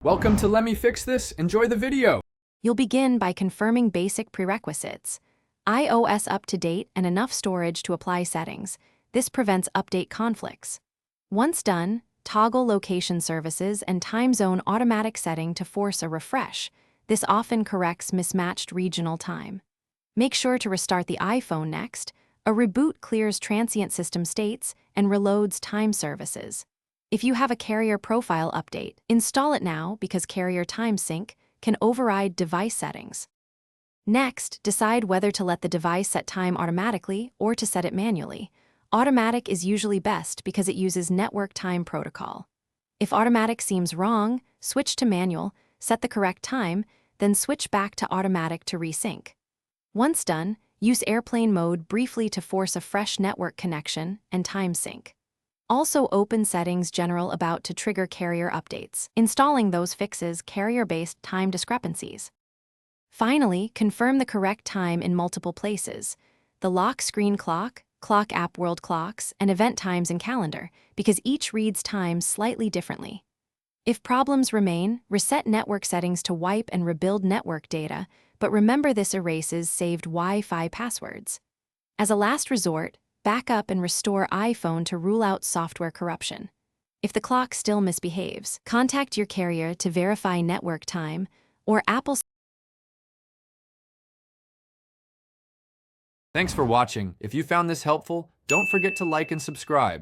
Welcome to Let Me Fix This. Enjoy the video. You'll begin by confirming basic prerequisites. iOS up to date and enough storage to apply settings. This prevents update conflicts. Once done, toggle location services and time zone automatic setting to force a refresh. This often corrects mismatched regional time. Make sure to restart the iPhone next. A reboot clears transient system states and reloads time services. If you have a carrier profile update, install it now because Carrier Time Sync can override device settings. Next, decide whether to let the device set time automatically or to set it manually. Automatic is usually best because it uses network time protocol. If automatic seems wrong, switch to manual, set the correct time, then switch back to automatic to resync. Once done, use airplane mode briefly to force a fresh network connection and time sync. Also open Settings General about to trigger carrier updates, installing those fixes carrier-based time discrepancies. Finally, confirm the correct time in multiple places. The lock screen clock app world clocks, and event times in calendar, because each reads time slightly differently. If problems remain, reset network settings to wipe and rebuild network data, but remember this erases saved Wi-Fi passwords. As a last resort, back up and restore iPhone to rule out software corruption. If the clock still misbehaves, contact your carrier to verify network time, or Apple. Thanks for watching. If you found this helpful, don't forget to like and subscribe.